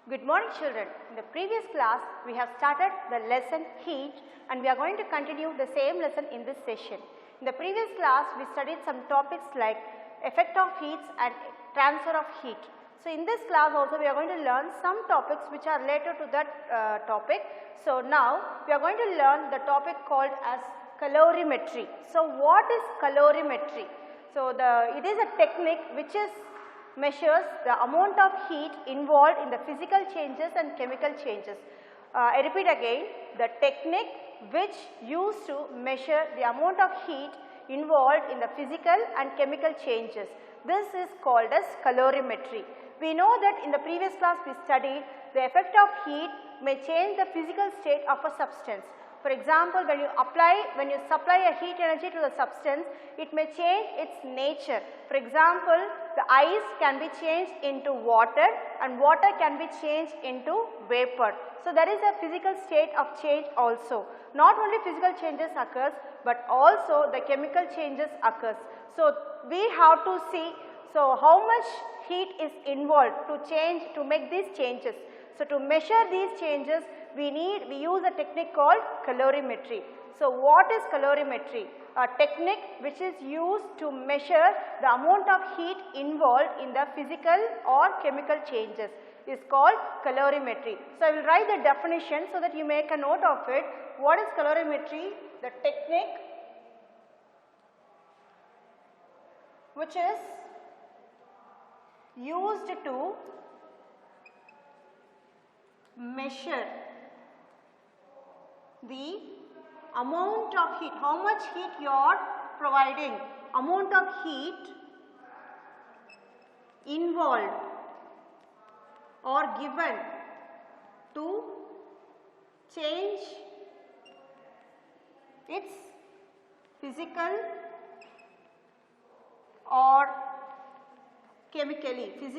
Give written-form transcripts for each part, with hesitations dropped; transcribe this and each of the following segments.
Good morning children. In the previous class we have started the lesson heat and we are going to continue the same lesson in this session. In the previous class we studied some topics like effect of heats and transfer of heat. So in this class also we are going to learn some topics which are related to that topic. So now we are going to learn the topic called as calorimetry. So what is calorimetry? So it is a technique which measures the amount of heat involved in the physical changes and chemical changes. I repeat again, the technique which used to measure the amount of heat involved in the physical and chemical changes. This is called as calorimetry. We know that in the previous class we studied the effect of heat may change the physical state of a substance. For example, when you supply a heat energy to the substance, it may change its nature. For example, the ice can be changed into water and water can be changed into vapor. So there is a physical state of change also. Not only physical changes occurs, but also the chemical changes occurs. So we have to see how much heat is involved to make these changes. So to measure these changes, we use a technique called calorimetry. So what is calorimetry? A technique which is used to measure the amount of heat involved in the physical or chemical changes is called calorimetry. So I will write the definition so that you make a note of it. What is calorimetry? The technique which is used to measure the amount of heat, how much heat you are providing, amount of heat involved or given to change its physical or chemically, This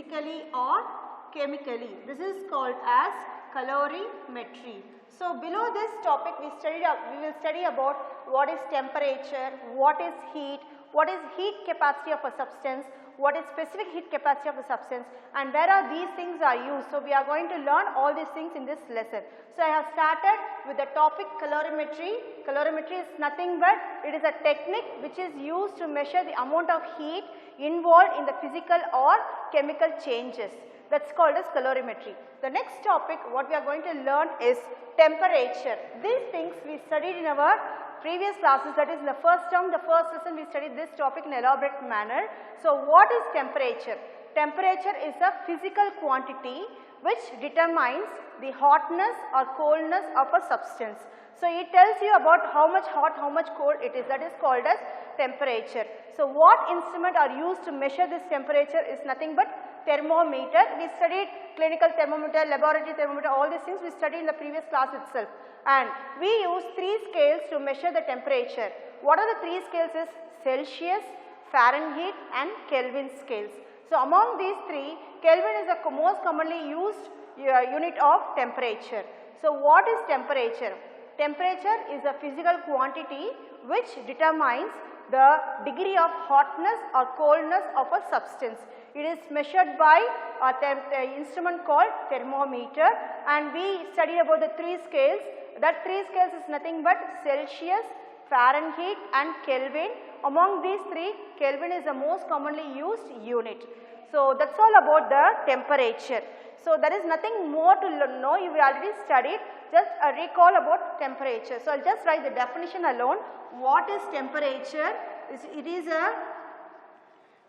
is called as calorimetry. So below this topic we will study about what is temperature, what is heat capacity of a substance, what is specific heat capacity of a substance and where are these things are used. So we are going to learn all these things in this lesson. So I have started with the topic calorimetry. Calorimetry is nothing but it is a technique which is used to measure the amount of heat involved in the physical or chemical changes. That is called as calorimetry. The next topic what we are going to learn is temperature. These things we studied in our previous classes, that is in the first term, the first lesson we studied this topic in an elaborate manner. So what is temperature? Temperature is a physical quantity which determines the hotness or coldness of a substance. So it tells you about how much hot, how much cold it is, that is called as temperature. So what instrument are used to measure this temperature is nothing but thermometer. We studied clinical thermometer, laboratory thermometer, all these things we studied in the previous class itself. And we use 3 scales to measure the temperature. What are the 3 scales is Celsius, Fahrenheit and Kelvin scales. So among these 3, Kelvin is the most commonly used unit of temperature. So what is temperature? Temperature is a physical quantity which determines the degree of hotness or coldness of a substance. It is measured by an instrument called thermometer and we studied about the 3 scales. That 3 scales is nothing but Celsius, Fahrenheit and Kelvin. Among these 3, Kelvin is the most commonly used unit. So that is all about the temperature. So there is nothing more to know, you already studied, just a recall about temperature. So I will just write the definition alone. What is temperature? It is a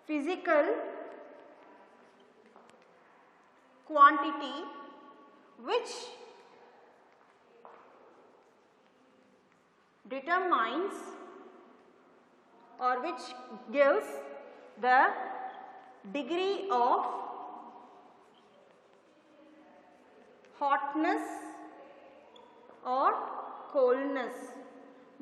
physical quantity which determines or which gives the degree of hotness or coldness.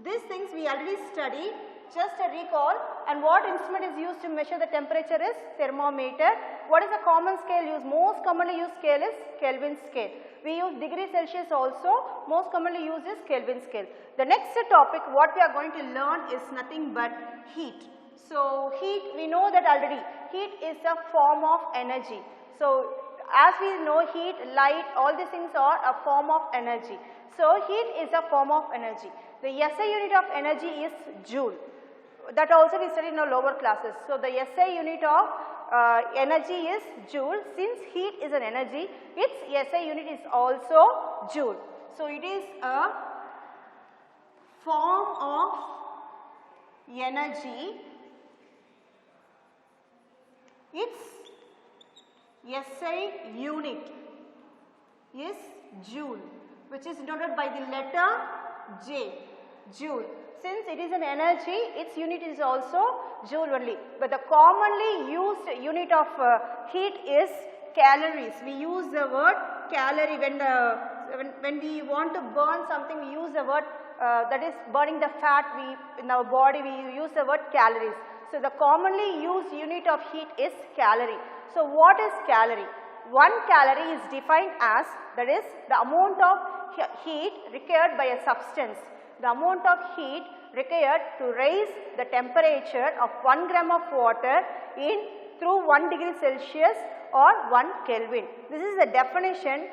These things we already studied, just a recall. And what instrument is used to measure the temperature is thermometer. What is the common scale used? Most commonly used scale is Kelvin scale. We use degree Celsius also, most commonly used is Kelvin scale. The next topic what we are going to learn is nothing but heat. So heat, we know that already, heat is a form of energy. So as we know, heat, light, all these things are a form of energy. So heat is a form of energy. The SI unit of energy is joule. That also we studied in our lower classes. So the SI unit of energy is joule. Since heat is an energy, its SI unit is also joule. So it is a form of energy. Its SI unit is joule, which is denoted by the letter J, joule. Since it is an energy, its unit is also joule only. But the commonly used unit of heat is calories. We use the word calorie when we want to burn something. We use the word that is burning the fat. In our body we use the word calories. So the commonly used unit of heat is calorie. So what is calorie? 1 calorie is defined as, that is the amount of heat required by a substance. The amount of heat required to raise the temperature of 1 gram of water through 1 degree Celsius or 1 Kelvin. This is the definition.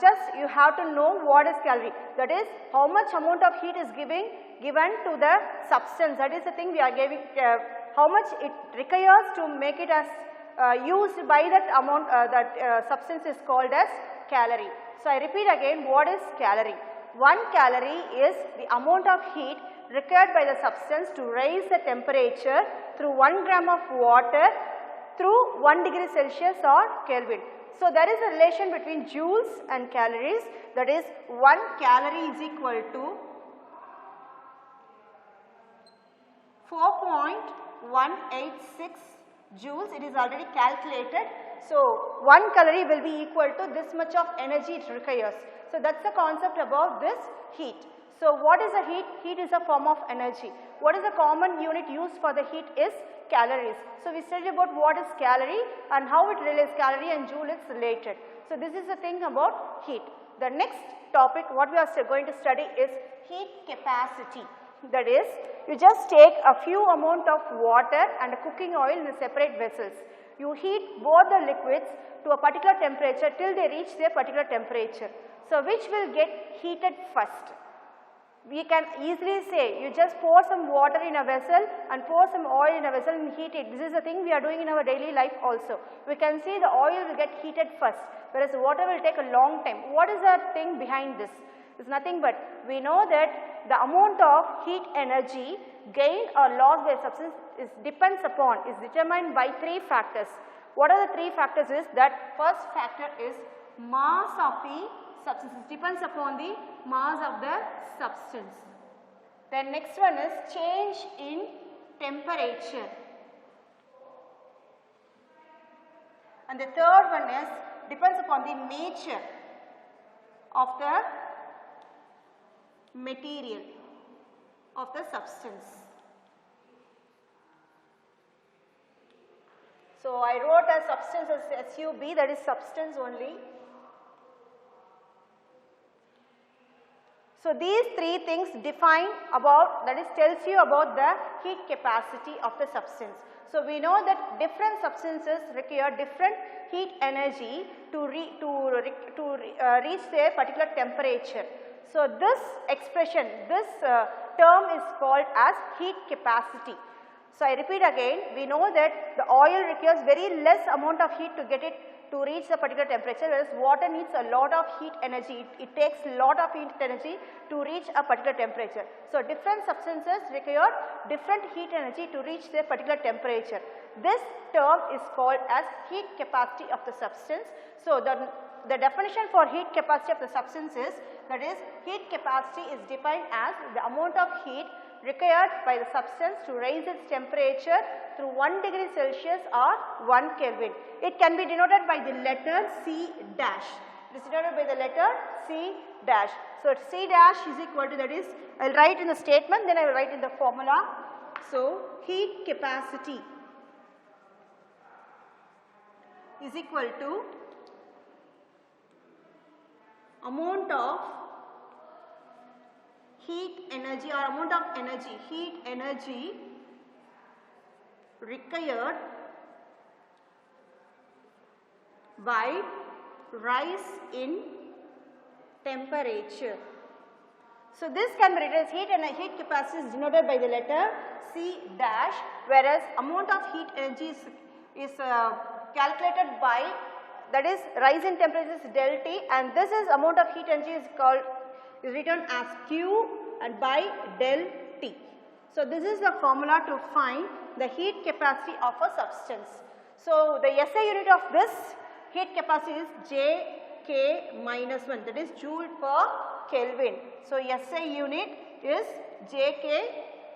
Just you have to know what is calorie. That is how much amount of heat is given to the substance. That is the thing we are giving, how much it requires to make it as used by that amount, substance is called as calorie. So I repeat again, what is calorie? 1 calorie is the amount of heat required by the substance to raise the temperature through 1 gram of water through 1 degree Celsius or Kelvin. So there is a relation between joules and calories, that is 1 calorie is equal to 4.186 joules. It is already calculated. So 1 calorie will be equal to this much of energy it requires. So that is the concept about this heat. So what is a heat? Heat is a form of energy. What is the common unit used for the heat is calories. So we studied about what is calorie and how it relates, calorie and joule is related. So this is the thing about heat. The next topic what we are going to study is heat capacity. That is, you just take a few amount of water and a cooking oil in separate vessels. You heat both the liquids to a particular temperature till they reach their particular temperature. So which will get heated first? We can easily say you just pour some water in a vessel and pour some oil in a vessel and heat it. This is the thing we are doing in our daily life also. We can see the oil will get heated first, whereas the water will take a long time. What is the thing behind this? It's nothing but we know that the amount of heat energy gained or lost by a substance is determined by 3 factors. What are the 3 factors is that first factor is mass of the substance. It depends upon the mass of the substance. Then next one is change in temperature. And the third one is depends upon the nature of the material of the substance. So I wrote a substance as SUB, that is substance only. So these 3 things define about, that is tells you about the heat capacity of the substance. So we know that different substances require different heat energy to reach their particular temperature. So this expression, this term is called as heat capacity. So I repeat again, we know that the oil requires very less amount of heat to get it to reach the particular temperature, whereas water needs a lot of heat energy. It takes a lot of heat energy to reach a particular temperature. So different substances require different heat energy to reach their particular temperature. This term is called as heat capacity of the substance. So the definition for heat capacity of the substance is, that is, heat capacity is defined as the amount of heat required by the substance to raise its temperature through 1 degree Celsius or 1 Kelvin. It can be denoted by the letter C dash. It is denoted by the letter C dash. So C dash is equal to, that is, I will write in the statement, then I will write in the formula. So heat capacity is equal to amount of heat energy or amount of energy, heat energy required by rise in temperature. So this can be written as heat, and heat capacity is denoted by the letter C dash, whereas amount of heat energy is calculated by, that is rise in temperature is del T, and this is amount of heat energy is written as Q and by del T. So this is the formula to find the heat capacity of a substance. So the SI unit of this heat capacity is JK minus 1, that is joule per Kelvin. So SI unit is JK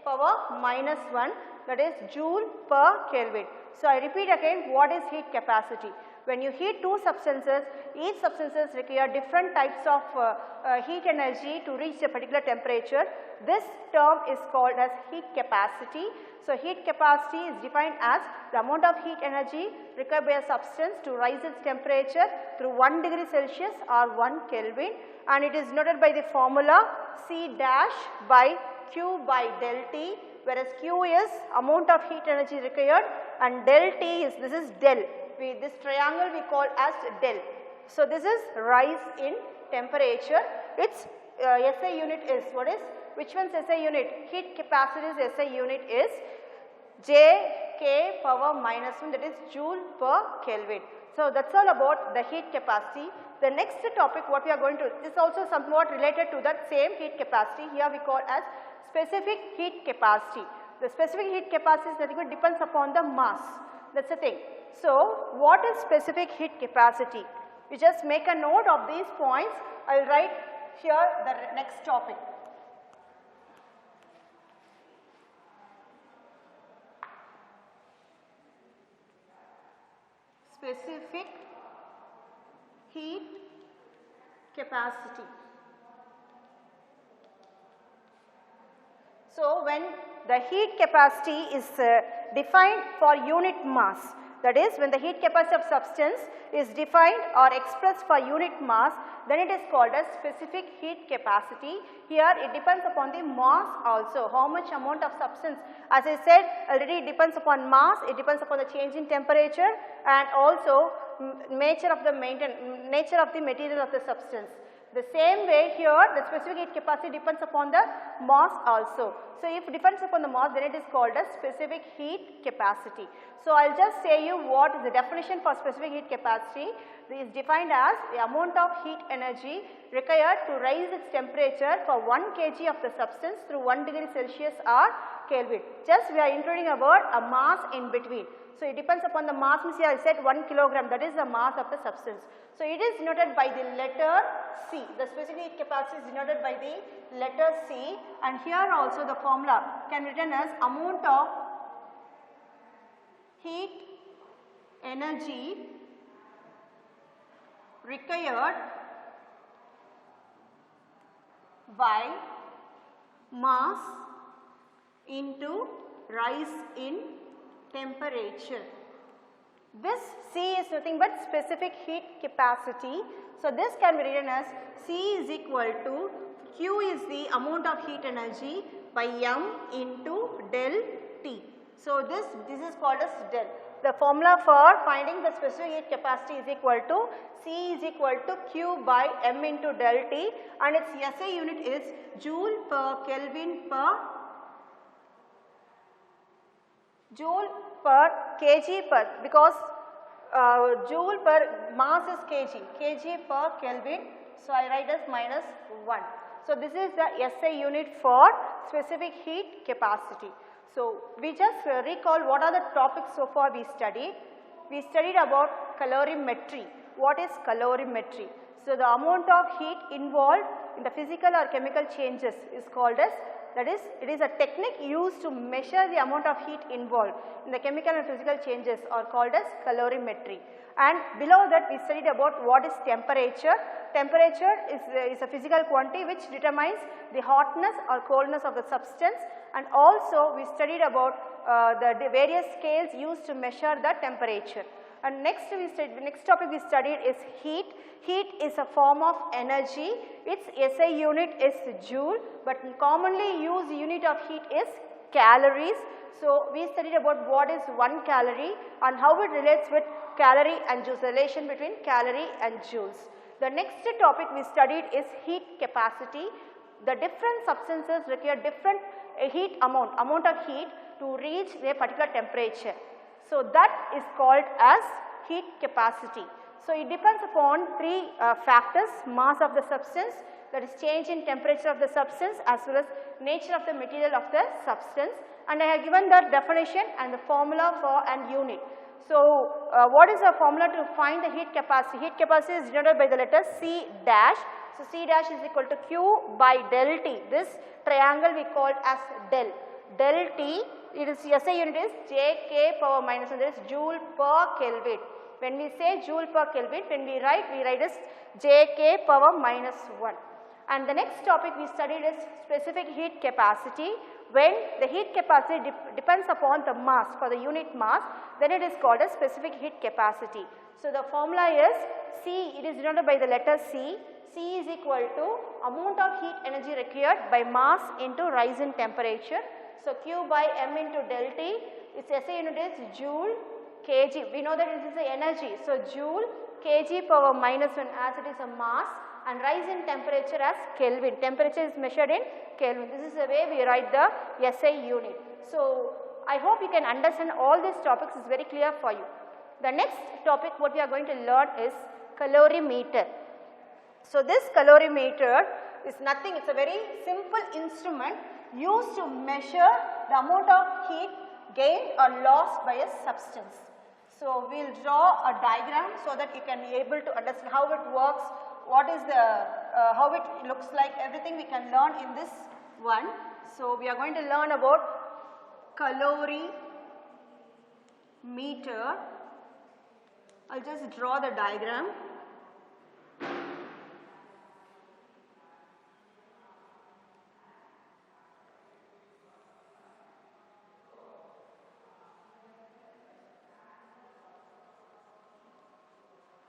power minus 1, that is joule per Kelvin. So I repeat again, what is heat capacity? When you heat two substances, each substances require different types of heat energy to reach a particular temperature. This term is called as heat capacity. So heat capacity is defined as the amount of heat energy required by a substance to rise its temperature through 1 degree Celsius or 1 Kelvin, and it is noted by the formula C dash by Q by del T, whereas Q is amount of heat energy required and del T is, this is del. This triangle we call as del. So this is rise in temperature. Its SI unit is, what is, which one's SI unit? Heat capacity's SI unit is JK power minus 1, that is joule per Kelvin. So that's all about the heat capacity. The next topic what we are going to, is also somewhat related to that same heat capacity. Here we call as specific heat capacity. The specific heat capacity is nothing but depends upon the mass. That's the thing. So what is specific heat capacity? You just make a note of these points. I will write here the next topic. Specific heat capacity. So when the heat capacity is defined for unit mass, that is when the heat capacity of substance is defined or expressed for unit mass, then it is called as specific heat capacity. Here it depends upon the mass also, how much amount of substance. As I said already, it depends upon mass, it depends upon the change in temperature and also nature of the material of the substance. The same way here the specific heat capacity depends upon the mass also. So if it depends upon the mass, then it is called as specific heat capacity. So I will just say you what is the definition for specific heat capacity. It is defined as the amount of heat energy required to rise its temperature for 1 kg of the substance through 1 degree Celsius or Kelvin. Just we are including a word, a mass in between. So it depends upon the mass, means here I said 1 kilogram, that is the mass of the substance. So it is denoted by the letter C. The specific heat capacity is denoted by the letter C, and here also the formula can be written as amount of heat energy required by mass into rise in temperature. This C is nothing but specific heat capacity. So this can be written as C is equal to Q is the amount of heat energy by M into del T. So this is called as del. The formula for finding the specific heat capacity is equal to C is equal to Q by M into del T, and its SI unit is joule per Kelvin per joule per kg per, because joule per mass is kg per Kelvin. So I write as minus 1. So this is the SI unit for specific heat capacity. So we just recall what are the topics so far we studied. We studied about calorimetry. What is calorimetry? So the amount of heat involved in the physical or chemical changes is called as, that is, it is a technique used to measure the amount of heat involved in the chemical and physical changes are called as calorimetry. And below that we studied about what is temperature. Temperature is a physical quantity which determines the hotness or coldness of the substance, and also we studied about the various scales used to measure the temperature. And next topic we studied is heat. Heat is a form of energy. Its SI unit is joule, but commonly used unit of heat is calories. So we studied about what is 1 calorie and how it relates with calorie and joules, relation between calorie and joules. The next topic we studied is heat capacity. The different substances require different heat amount of heat to reach a particular temperature. So that is called as heat capacity. So it depends upon three factors: mass of the substance, that is change in temperature of the substance, as well as nature of the material of the substance. And I have given the definition and the formula for an unit. So what is the formula to find the heat capacity? Heat capacity is denoted by the letter C dash. So C dash is equal to Q by del T. This triangle we call as del. Del T, it is SI unit is Jk power minus 1, that is joule per Kelvin. When we say joule per Kelvin, when we write as Jk power minus 1. And the next topic we studied is specific heat capacity. When the heat capacity depends upon the mass, for the unit mass, then it is called as specific heat capacity. So the formula is C, it is denoted by the letter C. C is equal to amount of heat energy required by mass into rise in temperature. So Q by M into del T, its SI unit is joule kg. We know that this is the energy. So joule kg power minus 1 as it is a mass, and rise in temperature as Kelvin. Temperature is measured in Kelvin. This is the way we write the SI unit. So I hope you can understand all these topics, is very clear for you. The next topic what we are going to learn is calorimeter. So this calorimeter is nothing, it is a very simple instrument used to measure the amount of heat gained or lost by a substance. So we will draw a diagram so that you can be able to understand how it works, what is the, how it looks like, everything we can learn in this one. So we are going to learn about calorimeter. I will just draw the diagram.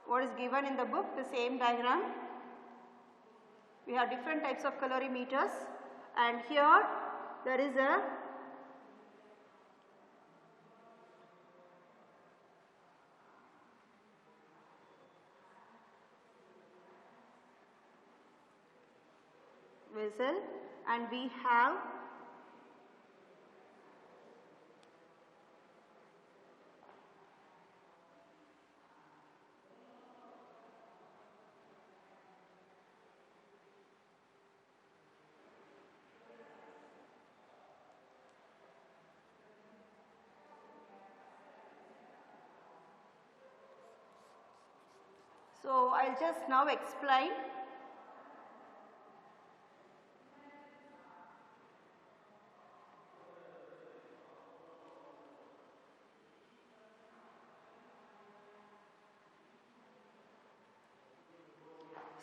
What is given in the book, the same diagram. We have different types of calorimeters, and here there is a vessel, and we have So I will just now explain.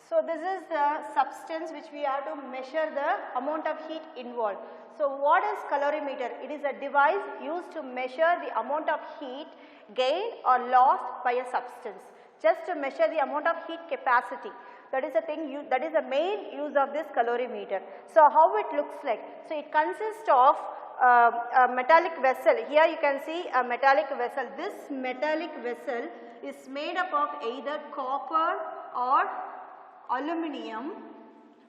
So this is the substance which we have to measure the amount of heat involved. So what is calorimeter? It is a device used to measure the amount of heat gained or lost by a substance, just to measure the amount of heat capacity. That is the thing, that is the main use of this calorimeter. So how it looks like? So it consists of a metallic vessel. Here you can see a metallic vessel. This metallic vessel is made up of either copper or aluminum.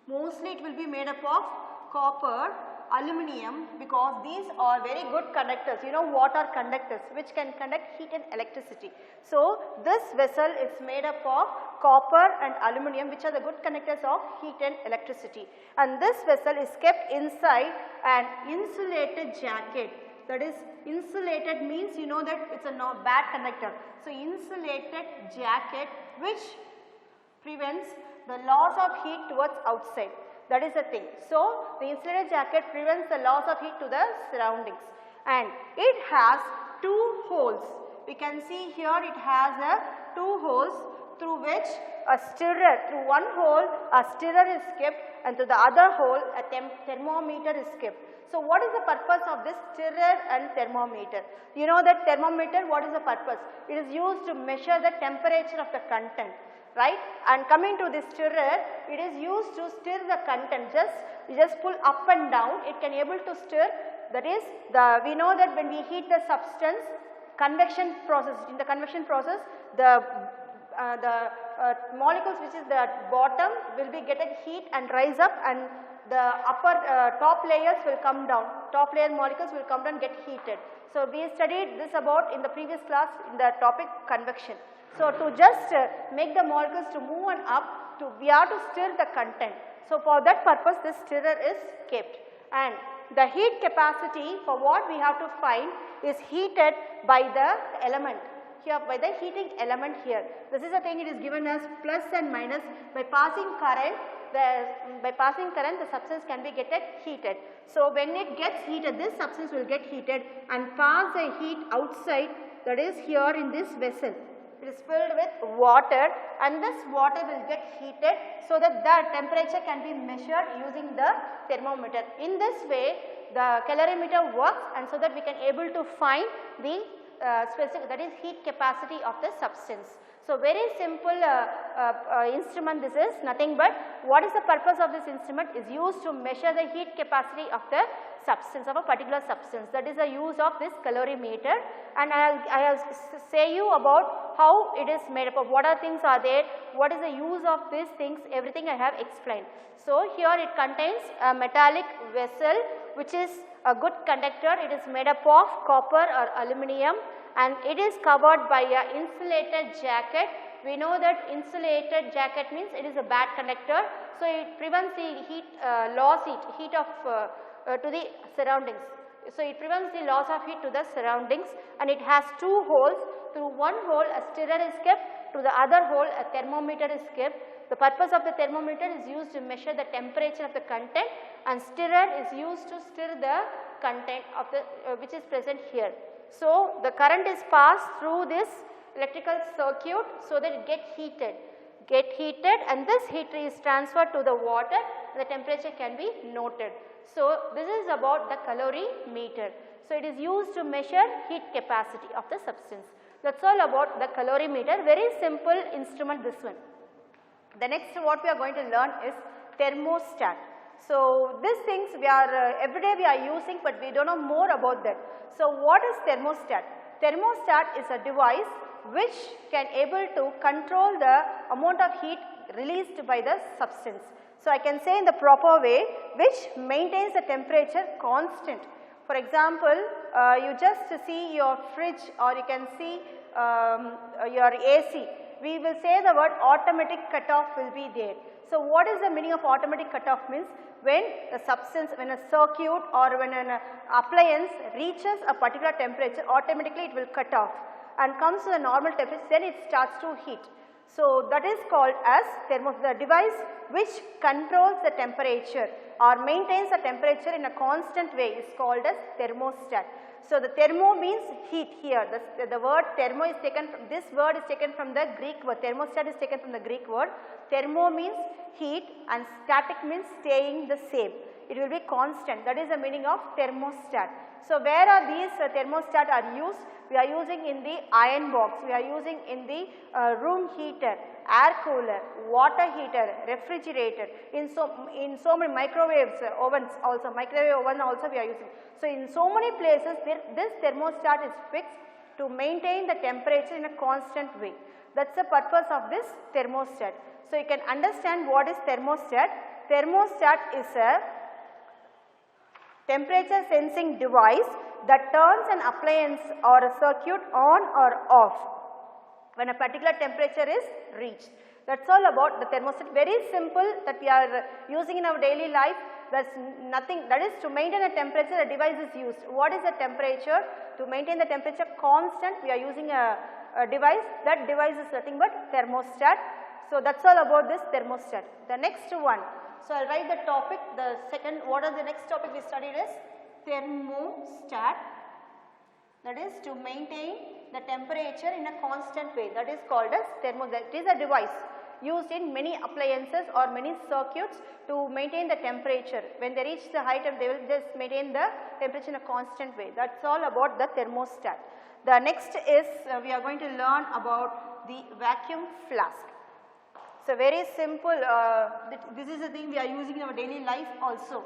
Mostly it will be made up of copper, aluminum, because these are very good conductors. You know what are conductors? Which can conduct heat and electricity. So this vessel is made up of copper and aluminum, which are the good conductors of heat and electricity. And this vessel is kept inside an insulated jacket. That is, insulated means you know that it is a bad conductor. So insulated jacket which prevents the loss of heat towards outside. That is the thing. So the insulated jacket prevents the loss of heat to the surroundings, and it has two holes. We can see here it has two holes through which a stirrer, through one hole a stirrer is kept, and through the other hole a thermometer is kept. So what is the purpose of this stirrer and thermometer? You know that thermometer, what is the purpose? It is used to measure the temperature of the content, right? And coming to this stirrer, it is used to stir the content. You just pull up and down, it can able to stir. That is, we know that when we heat the substance, convection process, in the convection process the molecules which is the bottom will be getting heat and rise up, and the upper top layers will come down, top layer molecules will come down and get heated. So, we studied this about in the previous class in the topic convection. So, to just make the molecules to move on up, we have to stir the content. So, for that purpose this stirrer is kept, and the heat capacity for what we have to find is heated by the element here, by the heating element here. This is the thing, it is given as plus and minus. By passing current, the substance can be getting heated. So, when it gets heated, this substance will get heated and pass the heat outside, that is here in this vessel. It is filled with water, and this water will get heated so that the temperature can be measured using the thermometer. In this way the calorimeter works, and so that we can able to find the specific, that is heat capacity of the substance. So, very simple instrument this is, nothing but what is the purpose of this instrument is used to measure the heat capacity of the substance, of a particular substance. That is the use of this calorimeter, and I have say you about how it is made up of, what are things are there, what is the use of these things, everything I have explained. So, here it contains a metallic vessel which is a good conductor. It is made up of copper or aluminum, and it is covered by a insulated jacket. We know that insulated jacket means it is a bad conductor. So, it prevents the heat loss heat of to the surroundings. So, it prevents the loss of heat to the surroundings, and it has two holes. Through one hole a stirrer is kept, to the other hole a thermometer is kept. The purpose of the thermometer is used to measure the temperature of the content, and stirrer is used to stir the content of the which is present here. So, the current is passed through this electrical circuit so that it get heated, and this heat is transferred to the water, the temperature can be noted. So, this is about the calorimeter. So, it is used to measure heat capacity of the substance. That is all about the calorimeter, very simple instrument this one. The next what we are going to learn is thermostat. So, these things we are everyday we are using, but we do not know more about that. So, what is thermostat? Thermostat is a device which can able to control the amount of heat released by the substance. So, I can say in the proper way, which maintains the temperature constant. For example, you just see your fridge, or you can see your AC. We will say the word automatic cutoff will be there. So, what is the meaning of automatic cutoff means? When the substance, when a circuit or when an appliance reaches a particular temperature, automatically it will cut off and comes to the normal temperature, then it starts to heat. So, that is called as the device which controls the temperature or maintains the temperature in a constant way is called as thermostat. So, the thermo means heat here. The word thermo is taken from, this word is taken from the Greek word, thermostat is taken from the Greek word. Thermo means heat and static means staying the same. It will be constant, that is the meaning of thermostat. So, where are these thermostat are used? We are using in the iron box, we are using in the room heater, air cooler, water heater, refrigerator, in so many microwaves, ovens also, microwave oven also we are using. So, in so many places this thermostat is fixed to maintain the temperature in a constant way. That is the purpose of this thermostat. So, you can understand what is thermostat. Thermostat is a temperature sensing device that turns an appliance or a circuit on or off when a particular temperature is reached. That is all about the thermostat, very simple that we are using in our daily life. That is nothing, that is to maintain a temperature a device is used. What is the temperature? To maintain the temperature constant we are using a device, that device is nothing but thermostat. So, that is all about this thermostat. The next one, so I will write the topic, the second, what is the next topic we studied is thermostat, that is to maintain the temperature in a constant way, that is called as thermostat. It is a device used in many appliances or many circuits to maintain the temperature. When they reach the height, they will just maintain the temperature in a constant way. That is all about the thermostat. The next is we are going to learn about the vacuum flask. So, very simple, this is the thing we are using in our daily life also.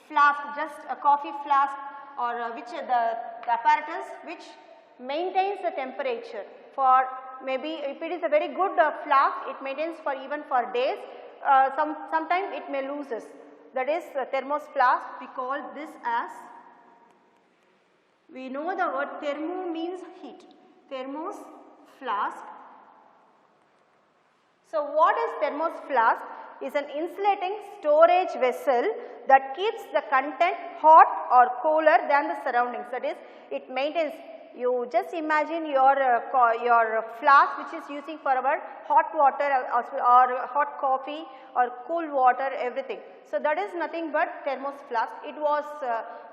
Flask, just a coffee flask or which the apparatus which maintains the temperature for maybe if it is a very good flask, it maintains for even for days. Sometimes it may loses. That is thermos flask. We call this as, we know the word thermo means heat. Thermos flask. So what is thermos flask? Is an insulating storage vessel that keeps the content hot or cooler than the surroundings. That is, it maintains. You just imagine your flask which is using for our hot water or hot coffee or cool water, everything. So that is nothing but thermos flask. It was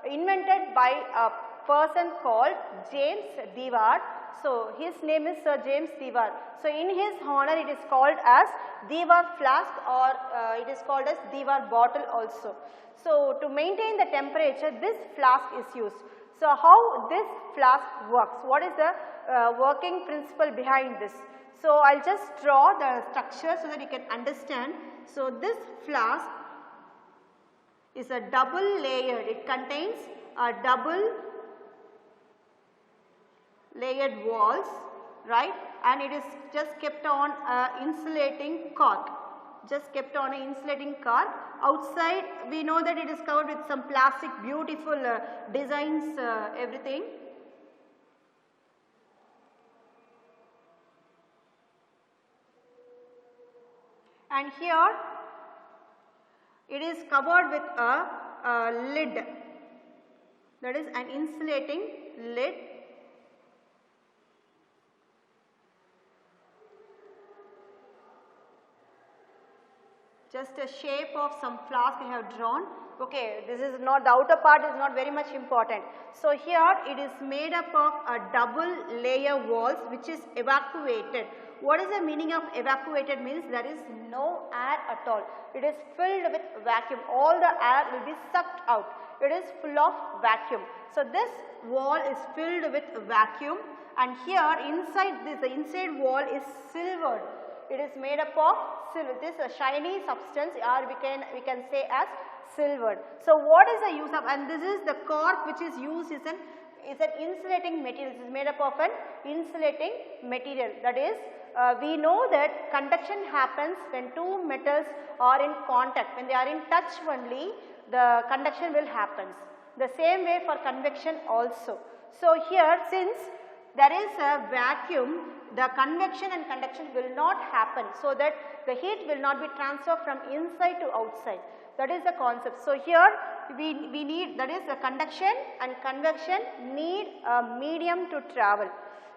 invented by a person called James Dewar. So his name is Sir James Dewar. So in his honor it is called as Dewar flask, or it is called as Dewar bottle also. So to maintain the temperature, this flask is used. So how this flask works? What is the working principle behind this? So I will just draw the structure so that you can understand. So this flask is a double layered. It contains a double layered walls, right, and it is just kept on insulating cork, just kept on an insulating cork. Outside we know that it is covered with some plastic, beautiful designs, everything. And here it is covered with a lid, that is an insulating lid. Just a shape of some flask I have drawn. Okay, this is not, the outer part is not very much important. So here it is made up of a double layer walls which is evacuated. What is the meaning of evacuated? Means there is no air at all. It is filled with vacuum. All the air will be sucked out. It is full of vacuum. So this wall is filled with vacuum, and here inside this, the inside wall is silvered. It is made up of silver. This is a shiny substance, or we can say as silver. So what is the use of, and this is the cork which is used is an insulating material. This is made up of an insulating material. That is, we know that conduction happens when two metals are in contact. When they are in touch only, the conduction will happen. The same way for convection also. So here, since there is a vacuum, the convection and conduction will not happen, so that the heat will not be transferred from inside to outside. That is the concept. So here we need, that is the conduction and convection need a medium to travel.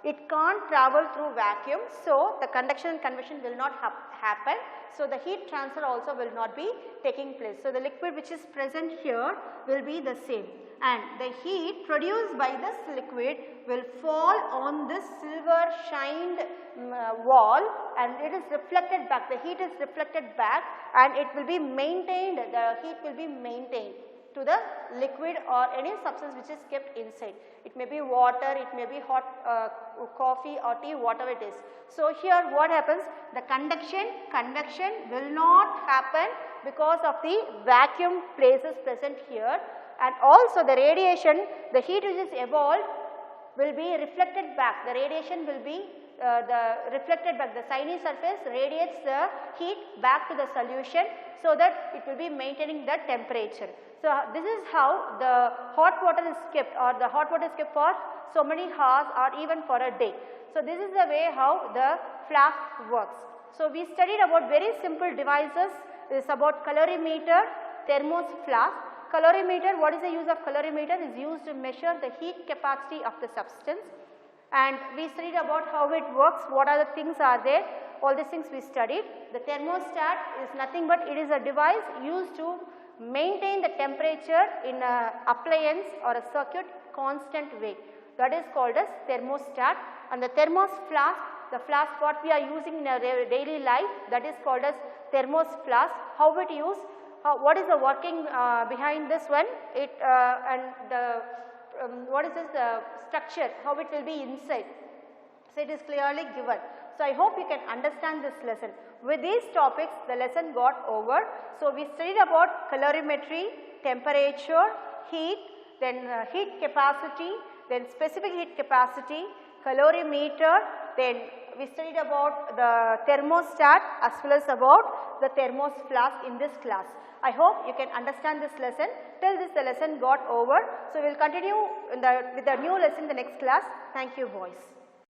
It can't travel through vacuum, so the conduction and convection will not happen. So the heat transfer also will not be taking place. So the liquid which is present here will be the same, and the heat produced by this liquid will fall on this silver shined wall, and it is reflected back. The heat is reflected back, and it will be maintained, the heat will be maintained to the liquid or any substance which is kept inside. It may be water, it may be hot coffee or tea, whatever it is. So here what happens, the convection will not happen because of the vacuum places present here, and also the radiation, the heat which is evolved will be reflected back. The radiation will be reflected back. The shiny surface radiates the heat back to the solution, so that it will be maintaining the temperature. So this is how the hot water is kept, or the hot water is kept for so many hours or even for a day. So this is the way how the flask works. So we studied about very simple devices. It is about calorimeter, thermos flask. Calorimeter, what is the use of calorimeter? Is used to measure the heat capacity of the substance. And we studied about how it works, what are the things are there, all these things we studied. The thermostat is nothing but it is a device used to maintain the temperature in a appliance or a circuit constant way. That is called as thermostat. And the thermos flask, the flask what we are using in our daily life, that is called as thermos flask. How it used? What is the working behind this one? What is this structure, how it will be inside. So it is clearly given. So I hope you can understand this lesson. With these topics the lesson got over. So we studied about calorimetry, temperature, heat, then heat capacity, then specific heat capacity, calorimeter, then we studied about the thermostat as well as about the thermos flask in this class. I hope you can understand this lesson. Till this the lesson got over. So, we will continue with the new lesson in the next class. Thank you boys.